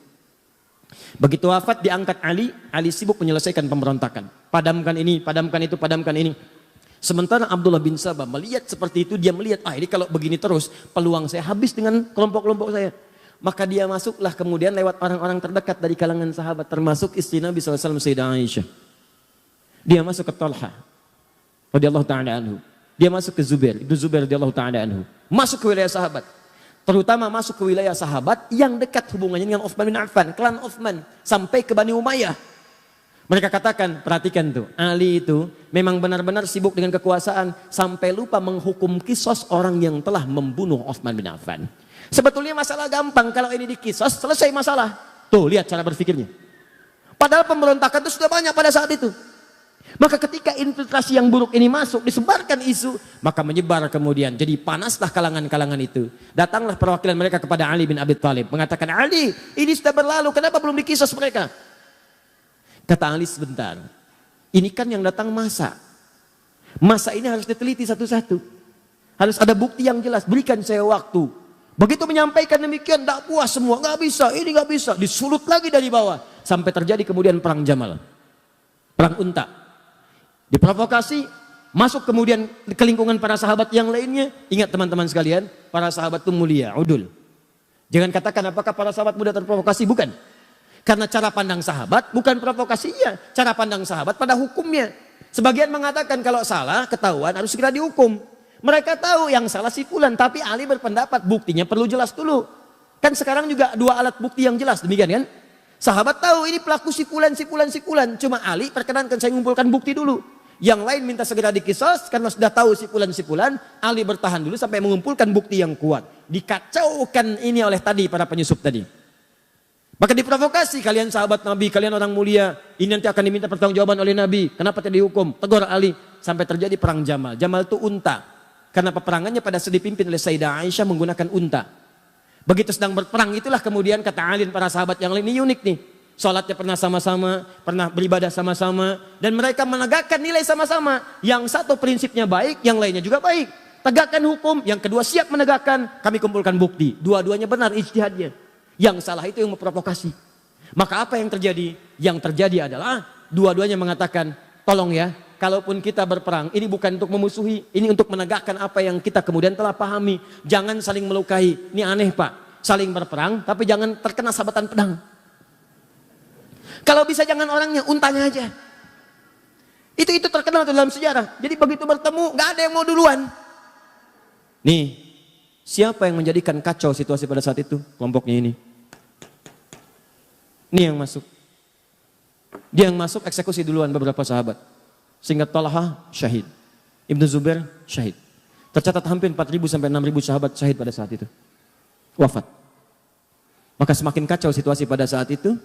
Begitu wafat diangkat Ali sibuk menyelesaikan pemberontakan. Padamkan ini, padamkan itu, padamkan ini. Sementara Abdullah bin Sabah melihat seperti itu, dia melihat, ini kalau begini terus, peluang saya habis dengan kelompok-kelompok saya. Maka dia masuklah kemudian lewat orang-orang terdekat dari kalangan sahabat, termasuk istri Nabi SAW, Sayyidah Aisyah. Dia masuk ke Talha radhiyallahu ta'ala anhu. Dia masuk ke Zubair, itu Zubair radhiyallahu ta'ala anhu. Masuk ke wilayah sahabat. terutama masuk ke wilayah sahabat yang dekat hubungannya dengan Utsman bin Affan, klan Utsman, sampai ke Bani Umayyah. Mereka katakan, perhatikan tuh, Ali itu memang benar-benar sibuk dengan kekuasaan sampai lupa menghukum kisos orang yang telah membunuh Utsman bin Affan. Sebetulnya masalah gampang, kalau ini dikisos selesai masalah. Tuh lihat cara berpikirnya. Padahal pemberontakan itu sudah banyak pada saat itu. Maka ketika infiltrasi yang buruk ini masuk, disebarkan isu, maka menyebar kemudian. Jadi panaslah kalangan-kalangan itu. Datanglah perwakilan mereka kepada Ali bin Abi Thalib. Mengatakan, Ali, ini sudah berlalu, kenapa belum dikisos mereka? Kata Ali, sebentar. Ini kan yang datang masa. Masa ini harus diteliti satu-satu. Harus ada bukti yang jelas, berikan saya waktu. Begitu menyampaikan demikian, tak puas semua, nggak bisa, ini nggak bisa. Disulut lagi dari bawah. Sampai terjadi kemudian perang Jamal. Perang Unta. Diprovokasi, masuk kemudian ke lingkungan para sahabat yang lainnya. Ingat teman-teman sekalian, para sahabat itu mulia, udul. Jangan katakan apakah para sahabat mudah terprovokasi, bukan. Karena cara pandang sahabat bukan provokasinya, cara pandang sahabat pada hukumnya. Sebagian mengatakan kalau salah, ketahuan harus segera dihukum. Mereka tahu yang salah si fulan, tapi Ali berpendapat buktinya perlu jelas dulu. Kan sekarang juga dua alat bukti yang jelas, demikian kan? Sahabat tahu ini pelaku si fulan, si fulan, si fulan. Cuma Ali perkenankan saya mengumpulkan bukti dulu. Yang lain minta segera dikisos karena sudah tahu si fulan, Ali bertahan dulu sampai mengumpulkan bukti yang kuat. Dikacaukan ini oleh tadi para penyusup tadi. Maka diprovokasi, kalian sahabat Nabi, kalian orang mulia, ini nanti akan diminta pertanggungjawaban oleh Nabi. Kenapa tidak dihukum? Tegur Ali sampai terjadi perang Jamal. Jamal itu unta. Karena peperangannya pada saat dipimpin oleh Sayyidah Aisyah menggunakan unta. Begitu sedang berperang itulah kemudian kata Ali dan para sahabat yang lain, ini unik nih. Sholatnya pernah sama-sama, pernah beribadah sama-sama. Dan mereka menegakkan nilai sama-sama. Yang satu prinsipnya baik, yang lainnya juga baik. Tegakkan hukum, yang kedua siap menegakkan, kami kumpulkan bukti. Dua-duanya benar ijtihadnya. Yang salah itu yang memprovokasi. Maka apa yang terjadi? Yang terjadi adalah dua-duanya mengatakan, tolong ya, kalaupun kita berperang, ini bukan untuk memusuhi, ini untuk menegakkan apa yang kita kemudian telah pahami. Jangan saling melukai. Ini aneh Pak, saling berperang, tapi jangan terkena sabatan pedang. Kalau bisa jangan orangnya, untanya aja. Itu terkenal dalam sejarah. Jadi begitu bertemu, nggak ada yang mau duluan. Nih, siapa yang menjadikan kacau situasi pada saat itu? Kelompoknya ini. Ini yang masuk. Dia yang masuk eksekusi duluan beberapa sahabat. Sehingga Talha syahid. Ibnu Zubair syahid. Tercatat hampir 4.000 sampai 6.000 sahabat syahid pada saat itu. Wafat. Maka semakin kacau situasi pada saat itu.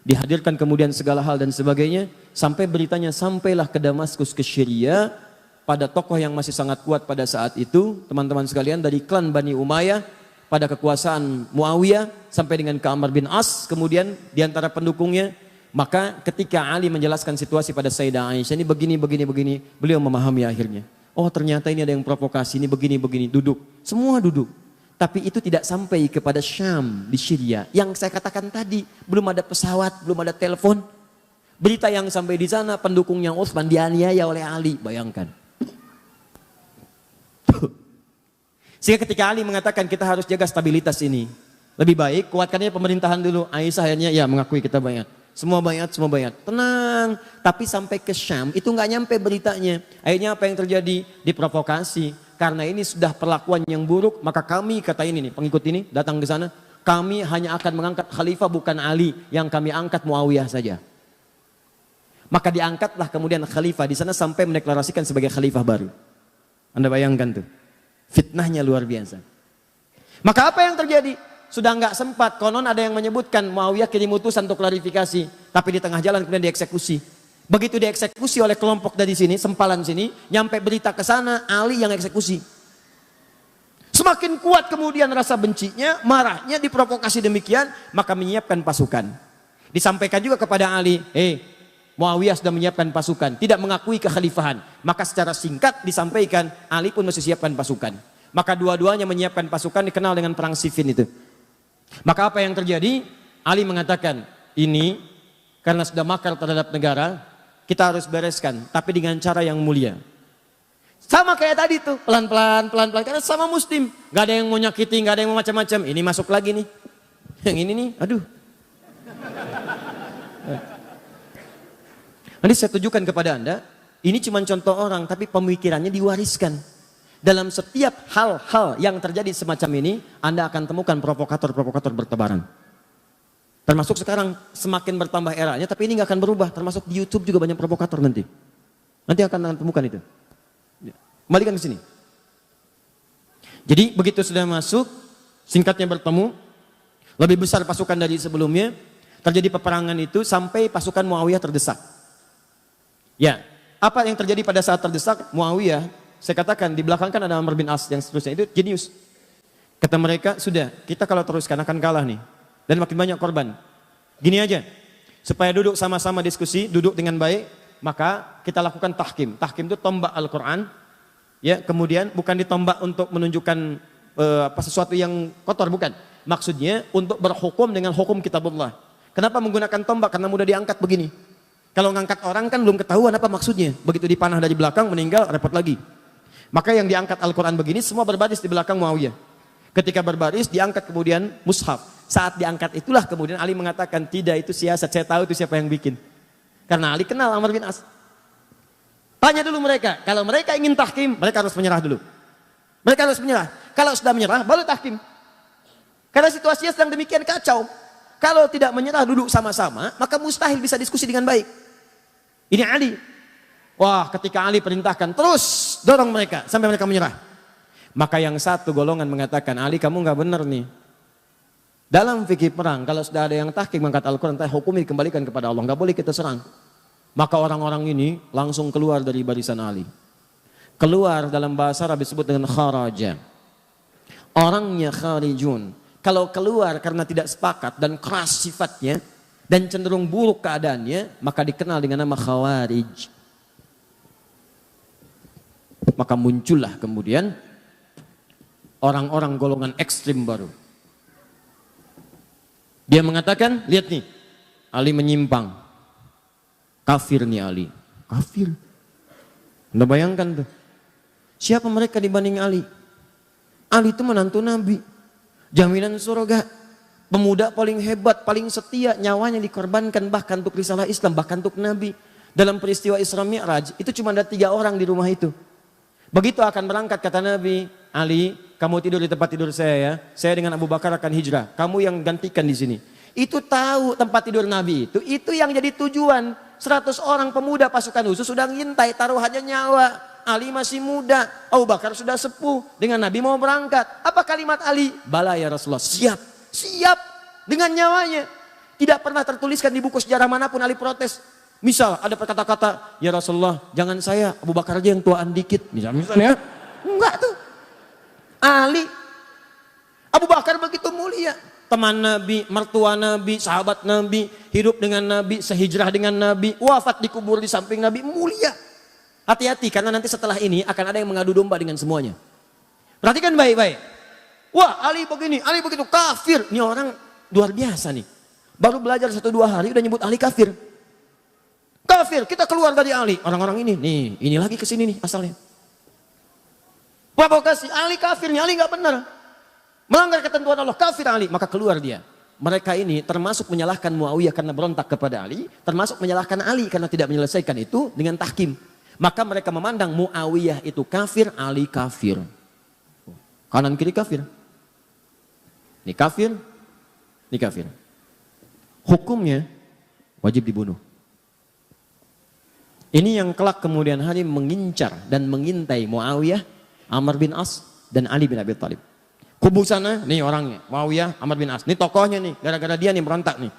Dihadirkan kemudian segala hal dan sebagainya. Sampai beritanya sampailah ke Damaskus, ke Syria. Pada tokoh yang masih sangat kuat pada saat itu. Teman-teman sekalian dari klan Bani Umayyah. Pada kekuasaan Muawiyah. Sampai dengan ke Amr bin As. Kemudian diantara pendukungnya. Maka ketika Ali menjelaskan situasi pada Sayyidah Aisyah. Ini begini. Beliau memahami akhirnya. Oh ternyata ini ada yang provokasi. Ini begini. Duduk. Semua duduk. Tapi itu tidak sampai kepada Syam di Syria. Yang saya katakan tadi, belum ada pesawat, belum ada telepon. Berita yang sampai di sana, pendukungnya Utsman dianiaya oleh Ali. Bayangkan. Sehingga ketika Ali mengatakan kita harus jaga stabilitas ini. Lebih baik kuatkannya pemerintahan dulu. Aisyah akhirnya ya mengakui kita bayat. Semua bayat. Tenang. Tapi sampai ke Syam itu nggak nyampe beritanya. Akhirnya apa yang terjadi? Diprovokasi. Karena ini sudah perlakuan yang buruk, maka kami, kata ini nih, pengikut ini datang ke sana, kami hanya akan mengangkat khalifah bukan Ali, yang kami angkat Muawiyah saja. Maka diangkatlah kemudian khalifah di sana sampai mendeklarasikan sebagai khalifah baru. Anda bayangkan tuh, fitnahnya luar biasa. Maka apa yang terjadi? Sudah nggak sempat, konon ada yang menyebutkan Muawiyah kirim utusan untuk klarifikasi, tapi di tengah jalan kemudian dieksekusi. Begitu dieksekusi oleh kelompok dari sini, sempalan sini, nyampe berita ke sana, Ali yang eksekusi. Semakin kuat kemudian rasa bencinya, marahnya, diprovokasi demikian, maka menyiapkan pasukan. Disampaikan juga kepada Ali, Muawiyah sudah menyiapkan pasukan, tidak mengakui kekhalifahan. Maka secara singkat disampaikan, Ali pun mesti siapkan pasukan. Maka dua-duanya menyiapkan pasukan, dikenal dengan perang Siffin itu. Maka apa yang terjadi? Ali mengatakan, ini karena sudah makar terhadap negara, kita harus bereskan, tapi dengan cara yang mulia. Sama kayak tadi tuh, pelan-pelan, karena sama muslim. Gak ada yang mau nyakiti, gak ada yang mau macam-macam. Ini masuk lagi nih. Yang ini nih, aduh. Nanti saya tunjukkan kepada Anda, ini cuma contoh orang, tapi pemikirannya diwariskan. Dalam setiap hal-hal yang terjadi semacam ini, Anda akan temukan provokator-provokator bertebaran. Termasuk sekarang semakin bertambah eranya, tapi ini nggak akan berubah. Termasuk di YouTube juga banyak provokator nanti. Nanti akan temukan itu. Kembalikan ke sini. Jadi begitu sudah masuk, singkatnya bertemu, lebih besar pasukan dari sebelumnya, terjadi peperangan itu sampai pasukan Muawiyah terdesak. Ya, apa yang terjadi pada saat terdesak Muawiyah? Saya katakan di belakang kan ada Amr bin As yang seterusnya, itu jenius. Kata mereka, sudah kita kalau teruskan akan kalah nih. Dan makin banyak korban. Gini aja, supaya duduk sama-sama diskusi, duduk dengan baik, maka kita lakukan tahkim. Tahkim itu tombak Al-Quran, ya, kemudian bukan ditombak untuk menunjukkan sesuatu yang kotor, bukan. Maksudnya untuk berhukum dengan hukum kitabullah. Kenapa menggunakan tombak? Karena mudah diangkat begini. Kalau ngangkat orang kan belum ketahuan apa maksudnya. Begitu dipanah dari belakang, meninggal, repot lagi. Maka yang diangkat Al-Quran begini, semua berbaris di belakang Muawiyah. Ketika berbaris, diangkat kemudian mushaf. Saat diangkat itulah kemudian Ali mengatakan, tidak itu siasat, saya tahu itu siapa yang bikin. Karena Ali kenal Amr bin As. Tanya dulu mereka, kalau mereka ingin tahkim, mereka harus menyerah dulu. Mereka harus menyerah. Kalau sudah menyerah, baru tahkim. Karena situasinya sedang demikian kacau. Kalau tidak menyerah duduk sama-sama, maka mustahil bisa diskusi dengan baik. Ini Ali. Wah, ketika Ali perintahkan, terus dorong mereka sampai mereka menyerah. Maka yang satu golongan mengatakan, Ali kamu nggak benar nih. Dalam fikih perang, kalau sudah ada yang tahkim mengangkat Al-Quran, hukum dikembalikan kepada Allah, nggak boleh kita serang. Maka orang-orang ini langsung keluar dari barisan Ali. Keluar dalam bahasa Arab disebut dengan kharaja. Orangnya kharijun. Kalau keluar karena tidak sepakat dan keras sifatnya dan cenderung buruk keadaannya, maka dikenal dengan nama khawarij. Maka muncullah kemudian orang-orang golongan ekstrim baru. Dia mengatakan, lihat nih, Ali menyimpang. Kafir nih Ali. Kafir. Anda bayangkan tuh. Siapa mereka dibanding Ali? Ali itu menantu Nabi. Jaminan surga. Pemuda paling hebat, paling setia. Nyawanya dikorbankan bahkan untuk risalah Islam, bahkan untuk Nabi. Dalam peristiwa Isra Mi'raj, itu cuma ada 3 orang di rumah itu. Begitu akan berangkat kata Nabi, Ali, kamu tidur di tempat tidur saya ya. Saya dengan Abu Bakar akan hijrah. Kamu yang gantikan di sini. Itu tahu tempat tidur Nabi itu. Itu yang jadi tujuan. 100 orang pemuda pasukan khusus sudah ngintai, taruhannya nyawa. Ali masih muda, Abu Bakar sudah sepuh. Dengan Nabi mau berangkat. Apa kalimat Ali? Bala ya Rasulullah. Siap, siap dengan nyawanya. Tidak pernah tertuliskan di buku sejarah manapun Ali protes. Misal ada kata-kata, ya Rasulullah jangan saya, Abu Bakar aja yang tuaan dikit. Misalnya, enggak tuh. Ali, Abu Bakar begitu mulia. Teman Nabi, mertua Nabi, sahabat Nabi, hidup dengan Nabi, sehijrah dengan Nabi, wafat dikubur di samping Nabi, mulia. Hati-hati karena nanti setelah ini akan ada yang mengadu domba dengan semuanya. Perhatikan baik-baik. Wah Ali begini, Ali begitu, kafir. Ini orang luar biasa nih. Baru belajar 1-2 hari udah nyebut Ali kafir. Kafir, kita keluar dari Ali. Orang-orang ini, nih, ini lagi kesini nih asalnya. Provokasi, Ali kafirnya, Ali nggak benar. Melanggar ketentuan Allah, kafir Ali. Maka keluar dia. Mereka ini termasuk menyalahkan Muawiyah karena berontak kepada Ali. Termasuk menyalahkan Ali karena tidak menyelesaikan itu dengan tahkim. Maka mereka memandang Muawiyah itu kafir, Ali kafir. Kanan kiri kafir. Ini kafir, ini kafir. Hukumnya wajib dibunuh. Ini yang kelak kemudian hari mengincar dan mengintai Muawiyah, Amr bin As, dan Ali bin Abi Thalib. Kubu sana, nih orangnya, Muawiyah, Amr bin As. Ini tokohnya nih, gara-gara dia nih berontak nih.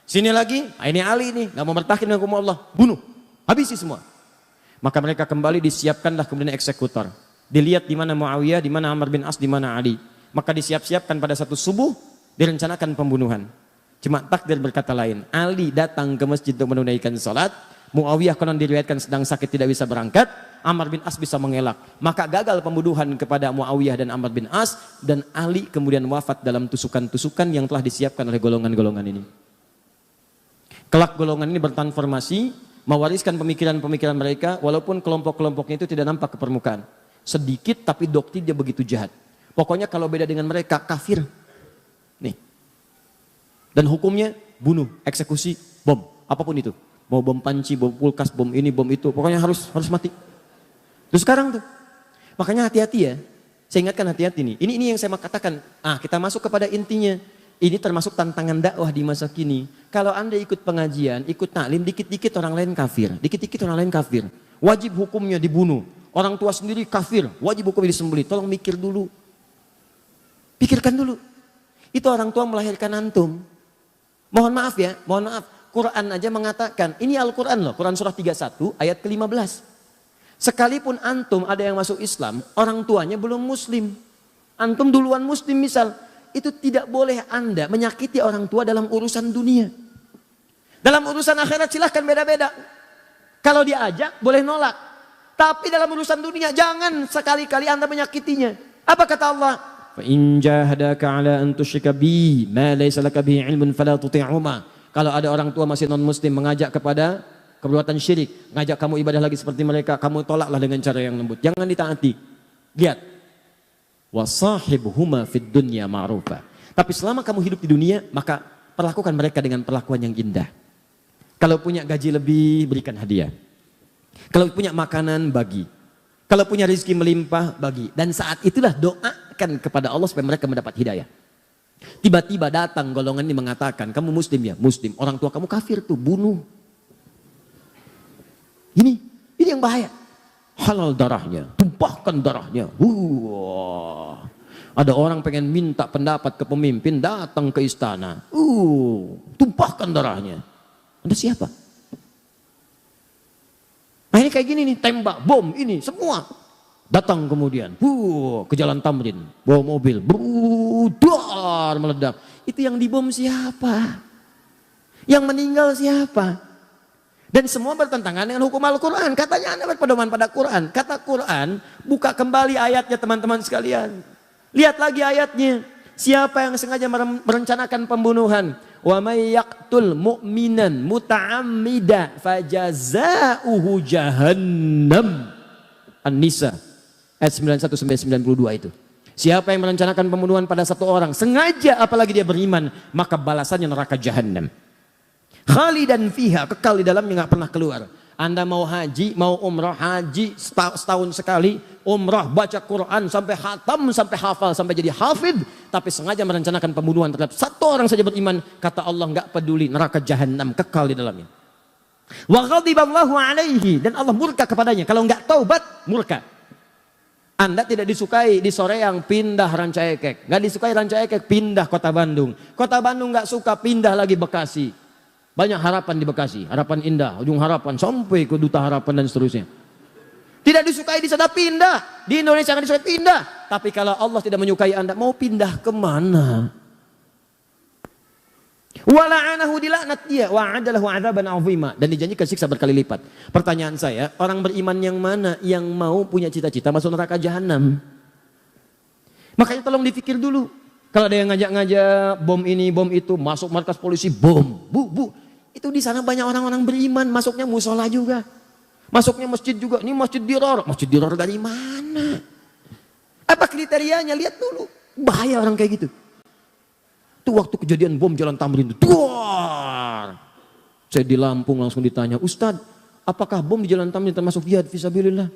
Sini lagi, ini Ali nih, gak mau bertahan dengan hukum Allah. Bunuh, habisi semua. Maka mereka kembali disiapkanlah kemudian eksekutor. Dilihat di mana Muawiyah, di mana Amr bin As, di mana Ali. Maka disiap-siapkan pada satu subuh, direncanakan pembunuhan. Cuma takdir berkata lain. Ali datang ke masjid untuk menunaikan sholat. Muawiyah konon diriwayatkan sedang sakit tidak bisa berangkat. Amr bin As bisa mengelak. Maka gagal pembunuhan kepada Muawiyah dan Amr bin As. Dan Ali kemudian wafat dalam tusukan-tusukan yang telah disiapkan oleh golongan-golongan ini. Kelak golongan ini bertransformasi, mewariskan pemikiran-pemikiran mereka, walaupun kelompok-kelompoknya itu tidak nampak ke permukaan. Sedikit tapi doktrinnya begitu jahat. Pokoknya kalau beda dengan mereka, kafir. Nih. Dan hukumnya bunuh, eksekusi, bom, apapun itu. Mau bom panci, bom kulkas, bom ini, bom itu. Pokoknya harus mati. Terus sekarang tuh, Makanya hati-hati ya. Saya ingatkan hati-hati nih. Ini yang saya mau katakan. Kita masuk kepada intinya. Ini termasuk tantangan dakwah di masa kini. Kalau Anda ikut pengajian, ikut taklim, dikit-dikit orang lain kafir. Dikit-dikit orang lain kafir. Wajib hukumnya dibunuh. Orang tua sendiri kafir. Wajib hukumnya disembelih. Tolong mikir dulu. Pikirkan dulu. Itu orang tua melahirkan antum. Mohon maaf ya, mohon maaf. Quran aja mengatakan, ini Al-Quran loh. Quran surah 31 ayat ke-15. Sekalipun antum ada yang masuk Islam, orang tuanya belum muslim. Antum duluan muslim misal. Itu tidak boleh Anda menyakiti orang tua dalam urusan dunia. Dalam urusan akhirat silahkan beda-beda. Kalau diajak boleh nolak. Tapi dalam urusan dunia jangan sekali-kali Anda menyakitinya. Apa kata Allah? فَإِنْ جَاهَدَاكَ عَلَىٰ أَنْ تُشْرِكَ بِي مَا لَيْسَ لَكَ بِهِ عِلْمٌ فَلَا تُطِعْهُمَا. Kalau ada orang tua masih non-muslim mengajak kepada perbuatan syirik, ngajak kamu ibadah lagi seperti mereka, kamu tolaklah dengan cara yang lembut. Jangan ditaati. Lihat. Wasahibhuma fid dunya ma'rufa. Tapi selama kamu hidup di dunia, maka perlakukan mereka dengan perlakuan yang indah. Kalau punya gaji lebih, berikan hadiah. Kalau punya makanan, bagi. Kalau punya rezeki melimpah, bagi. Dan saat itulah doakan kepada Allah supaya mereka mendapat hidayah. Tiba-tiba datang golongan ini mengatakan, kamu muslim ya? Muslim. Orang tua kamu kafir tuh, bunuh. Ini yang bahaya. Halal darahnya, tumpahkan darahnya. Ada orang pengen minta pendapat ke pemimpin, datang ke istana. Tumpahkan darahnya. Anda siapa? Nah ini kayak gini nih, tembak, bom, ini semua. Datang kemudian, ke Jalan Tamrin, bawa mobil, dar meledak. Itu yang dibom siapa? Yang meninggal siapa? Dan semua bertentangan dengan hukum Al-Quran. Katanya Anda berpedoman pada Quran. Kata Quran, buka kembali ayatnya teman-teman sekalian. Lihat lagi ayatnya. Siapa yang sengaja merencanakan pembunuhan? Wa may yaqtul mu'minan muta'ammida fajaza'uhu jahannam. An-Nisa ayat 91 sampai 92 itu. Siapa yang merencanakan pembunuhan pada satu orang sengaja apalagi dia beriman, maka balasannya neraka jahannam. Khalidan fiha, kekal di dalamnya nggak pernah keluar. Anda mau haji, mau umrah, haji setahun sekali, umrah, baca Quran sampai khatam, sampai hafal, sampai jadi hafid, tapi sengaja merencanakan pembunuhan terhadap satu orang saja beriman, kata Allah nggak peduli, neraka jahannam, kekal di dalamnya. Wa ghadiballahu alaihi, dan Allah murka kepadanya. Kalau nggak taubat, murka. Anda tidak disukai di Soreang, pindah Ranca Ekek. Nggak disukai Ranca Ekek, pindah Kota Bandung. Kota Bandung nggak suka, pindah lagi Bekasi. Banyak harapan di Bekasi, harapan indah, ujung harapan sampai ke Duta Harapan dan seterusnya. Tidak disukai di sana, pindah. Di Indonesia nggak disukai, pindah. Tapi kalau Allah tidak menyukai Anda, mau pindah kemana? Wala'anahu, dilaknat dia, wa'adalahu 'adzaban 'azima, dan dijanjikan siksa berkali lipat. Pertanyaan saya, orang beriman yang mana yang mau punya cita-cita masuk neraka jahanam? Makanya tolong dipikir dulu. Kalau ada yang ngajak-ngajak bom ini, bom itu, masuk markas polisi, bom, bu. Itu di sana banyak orang-orang beriman, masuknya musola juga. Masuknya masjid juga. Ini masjid diror. Masjid diror dari mana? Apa kriterianya? Lihat dulu. Bahaya orang kayak gitu. Itu waktu kejadian bom Jalan Tamrin itu. Saya di Lampung langsung ditanya, Ustadz, apakah bom di Jalan Tamrin termasuk jihad fisabilillah?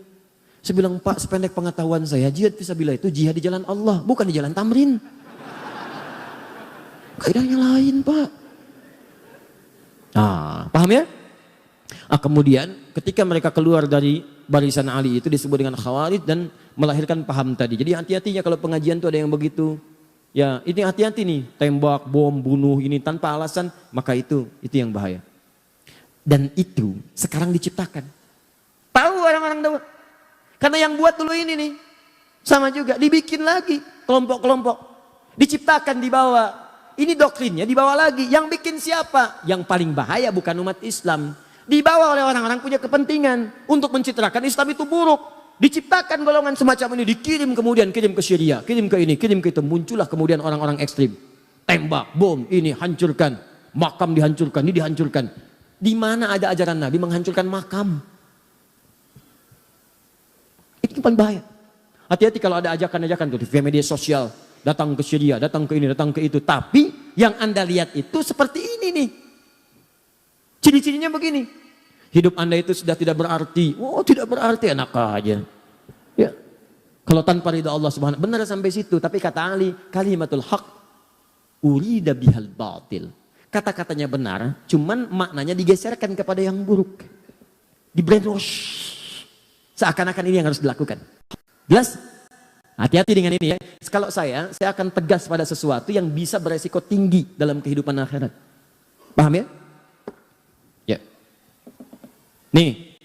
Saya bilang, Pak, sependek pengetahuan saya, jihad fisabilillah itu jihad di jalan Allah, bukan di Jalan Tamrin. Kaidahnya lain, Pak. Paham ya? Kemudian ketika mereka keluar dari barisan Ali itu disebut dengan Khawarij dan melahirkan paham tadi. Jadi hati-hatinya kalau pengajian itu ada yang begitu. Ya, ini hati-hati nih, tembak, bom, bunuh ini tanpa alasan, maka itu yang bahaya. Dan itu sekarang diciptakan. Tahu orang-orang tahu. Karena yang buat dulu ini nih sama juga dibikin lagi kelompok-kelompok. Diciptakan di bawah. Ini doktrinnya dibawa lagi. Yang bikin siapa? Yang paling bahaya bukan umat Islam. Dibawa oleh orang-orang punya kepentingan untuk mencitrakan Islam itu buruk. Diciptakan golongan semacam ini, dikirim kemudian, kirim ke Syria, kirim ke ini, kirim ke itu. Muncullah kemudian orang-orang ekstrim. Tembak, bom, ini hancurkan. Makam dihancurkan, ini dihancurkan. Di mana ada ajaran Nabi menghancurkan makam? Itu paling bahaya. Hati-hati kalau ada ajakan-ajakan tuh di media sosial. Datang ke Syria, datang ke ini, datang ke itu. Tapi yang Anda lihat itu seperti ini nih. Ciri-cirinya begini. Hidup Anda itu sudah tidak berarti. Oh, tidak berarti, enak aja. Ya. Kalau tanpa ridha Allah Subhanahu, benar sampai situ. Tapi kata Ali, kalimatul haq urida bihal batil. Kata-katanya benar, cuman maknanya digeserkan kepada yang buruk. Di brainwash. Seakan-akan ini yang harus dilakukan. Jelas? Hati-hati dengan ini ya. Kalau saya akan tegas pada sesuatu yang bisa beresiko tinggi dalam kehidupan akhirat. Paham ya? Ya. Nih,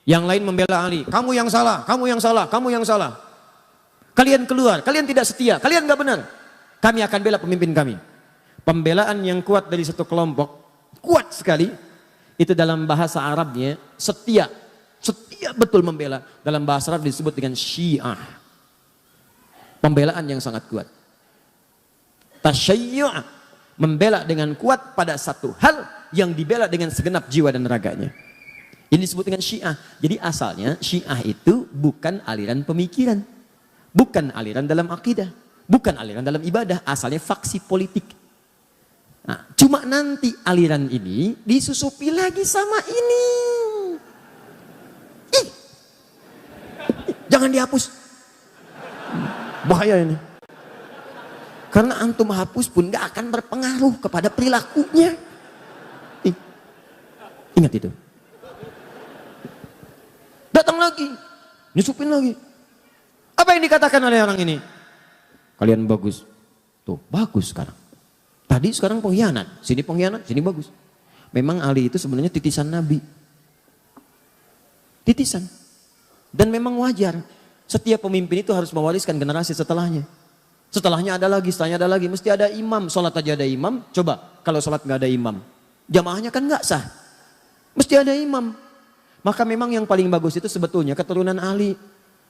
yang lain membela Ali. Kamu yang salah, kamu yang salah, kamu yang salah. Kalian keluar, kalian tidak setia, kalian nggak benar. Kami akan bela pemimpin kami. Pembelaan yang kuat dari satu kelompok, kuat sekali. Itu dalam bahasa Arabnya setia. Setia betul membela. Dalam bahasa Arab disebut dengan Syiah. Pembelaan yang sangat kuat. Tasyayyu', membela dengan kuat pada satu hal yang dibela dengan segenap jiwa dan raganya. Ini disebut dengan Syiah. Jadi asalnya Syiah itu bukan aliran pemikiran, bukan aliran dalam akidah, bukan aliran dalam ibadah, asalnya faksi politik. Nah, cuma nanti aliran ini disusupi lagi sama ini. Ih, jangan dihapus. Bahaya ini. Karena antum hapus pun gak akan berpengaruh kepada perilakunya. Ingat itu. Datang lagi, nyusupin lagi. Apa yang dikatakan oleh orang ini? Kalian bagus. Tuh, bagus sekarang. Tadi sekarang pengkhianat, sini bagus. Memang Ali itu sebenarnya titisan Nabi. Titisan. Dan memang wajar. Setiap pemimpin itu harus mewariskan generasi setelahnya. Setelahnya ada lagi, setelahnya ada lagi. Mesti ada imam, sholat aja ada imam. Coba kalau sholat nggak ada imam, jamaahnya kan nggak sah. Mesti ada imam. Maka memang yang paling bagus itu sebetulnya keturunan Ali.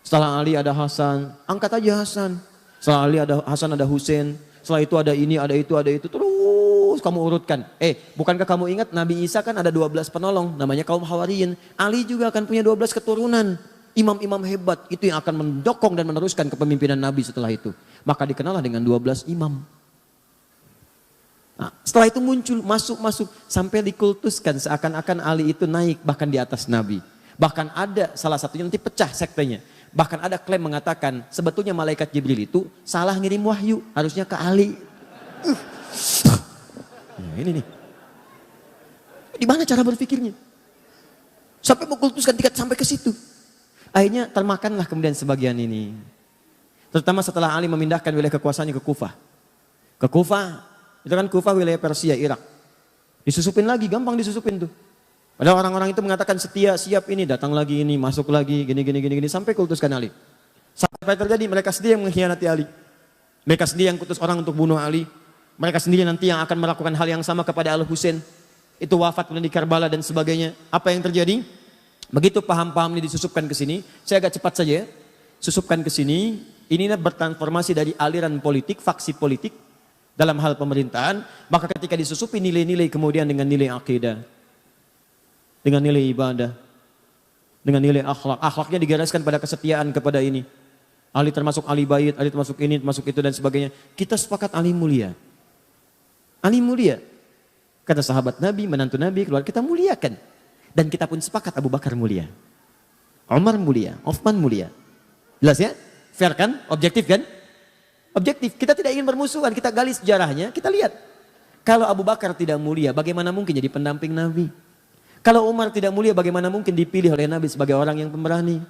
Setelah Ali ada Hasan, angkat aja Hasan. Setelah Ali ada Hasan, ada Husain. Setelah itu ada ini, ada itu, ada itu. Terus kamu urutkan. Bukankah kamu ingat Nabi Isa kan ada 12 penolong. Namanya kaum Hawariyin. Ali juga akan punya 12 keturunan. Imam-imam hebat itu yang akan mendokong dan meneruskan kepemimpinan Nabi setelah itu. Maka dikenallah dengan 12 imam. Nah, setelah itu muncul, masuk sampai dikultuskan seakan-akan Ali itu naik bahkan di atas Nabi. Bahkan ada salah satunya nanti pecah sektenya. Bahkan ada klaim mengatakan sebetulnya malaikat Jibril itu salah ngirim wahyu, harusnya ke Ali. Nah, ini nih. Di mana cara berpikirnya? Sampai mengkultuskan tingkat sampai ke situ. Akhirnya termakanlah kemudian sebagian ini. Terutama setelah Ali memindahkan wilayah kekuasaannya ke Kufah. Ke Kufah, itu kan Kufah wilayah Persia, Irak. Disusupin lagi, gampang disusupin tuh. Padahal orang-orang itu mengatakan setia, siap ini, datang lagi ini, masuk lagi, gini, sampai kultuskan Ali. Sampai terjadi mereka sendiri yang mengkhianati Ali. Mereka sendiri yang kutus orang untuk bunuh Ali. Mereka sendiri nanti yang akan melakukan hal yang sama kepada Al-Husain. Itu wafat kemudian di Karbala dan sebagainya. Apa yang terjadi? Begitu paham-paham ini disusupkan ke sini, saya agak cepat saja ya. Susupkan ke sini, ini bertransformasi dari aliran politik, faksi politik dalam hal pemerintahan, maka ketika disusupi nilai-nilai kemudian dengan nilai akidah, dengan nilai ibadah, dengan nilai akhlak. Akhlaknya digariskan pada kesetiaan kepada ini. Ali termasuk Ali bait, Ali termasuk ini, termasuk itu dan sebagainya. Kita sepakat Ali mulia. Ali mulia. Kata sahabat Nabi, menantu Nabi, keluar kita muliakan. Dan kita pun sepakat Abu Bakar mulia. Umar mulia, Utsman mulia. Jelas ya? Fair kan? Objektif kan? Objektif. Kita tidak ingin bermusuhan, kita gali sejarahnya, kita lihat. Kalau Abu Bakar tidak mulia, bagaimana mungkin jadi pendamping Nabi? Kalau Umar tidak mulia, bagaimana mungkin dipilih oleh Nabi sebagai orang yang pemberani?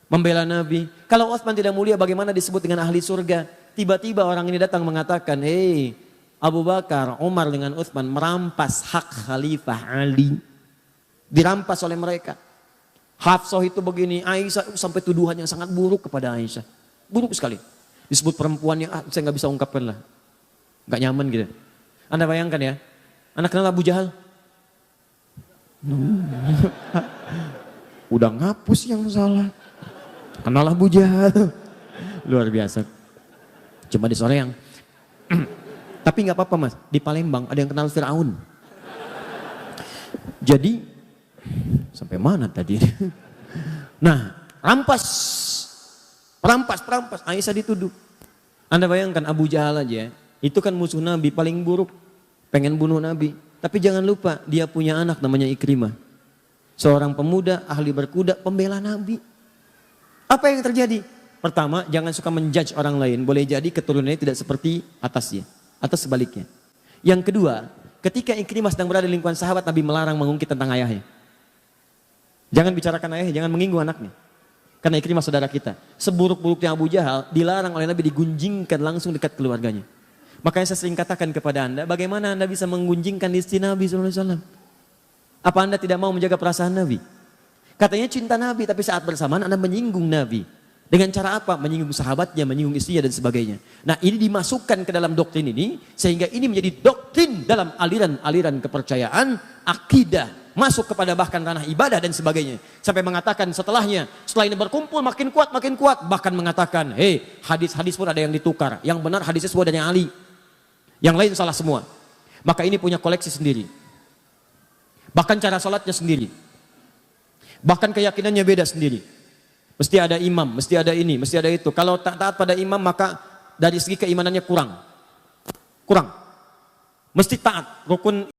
Membela Nabi. Kalau Utsman tidak mulia, bagaimana disebut dengan ahli surga? Tiba-tiba orang ini datang mengatakan, hei Abu Bakar, Umar dengan Utsman merampas hak Khalifah Ali. Dirampas oleh mereka. Hafsah itu begini, Aisyah sampai tuduhan yang sangat buruk kepada Aisyah. Buruk sekali. Disebut perempuan yang saya nggak bisa ungkapkan lah. Nggak nyaman gitu. Anda bayangkan ya, Anda kenal Abu Jahal? Udah ngapus yang salah. Kenal Abu Jahal. Luar biasa. Cuma di sore yang. Tapi nggak apa-apa mas, di Palembang ada yang kenal Firaun. Jadi sampai mana tadi? Nah, rampas. Aisyah dituduh. Anda bayangkan Abu Jahal aja, itu kan musuh Nabi paling buruk. Pengen bunuh Nabi. Tapi jangan lupa, dia punya anak namanya Ikrimah. Seorang pemuda, ahli berkuda, pembela Nabi. Apa yang terjadi? Pertama, jangan suka menjudge orang lain. Boleh jadi keturunannya tidak seperti atasnya atau sebaliknya. Yang kedua, ketika Ikrimah sedang berada di lingkungan sahabat, Nabi melarang mengungkit tentang ayahnya. Jangan bicarakan ayahnya, jangan menyinggung anaknya. Karena Ikrimah saudara kita. Seburuk-buruknya Abu Jahal dilarang oleh Nabi digunjingkan langsung dekat keluarganya. Makanya saya sering katakan kepada Anda, bagaimana Anda bisa menggunjingkan istri Nabi SAW? Apa Anda tidak mau menjaga perasaan Nabi? Katanya cinta Nabi, tapi saat bersamaan Anda menyinggung Nabi. Dengan cara apa? Menyinggung sahabatnya, menyinggung istrinya dan sebagainya. Nah, ini dimasukkan ke dalam doktrin ini, sehingga ini menjadi doktrin dalam aliran-aliran kepercayaan, akidah, masuk kepada bahkan ranah ibadah dan sebagainya. Sampai mengatakan setelahnya, setelah ini berkumpul makin kuat, bahkan mengatakan, hei, hadis-hadis pun ada yang ditukar. Yang benar hadisnya semua dari Ali. Yang lain salah semua. Maka ini punya koleksi sendiri. Bahkan cara sholatnya sendiri. Bahkan keyakinannya beda sendiri. Mesti ada imam, mesti ada ini, mesti ada itu. Kalau tak taat pada imam maka dari segi keimanannya kurang. Mesti taat, rukun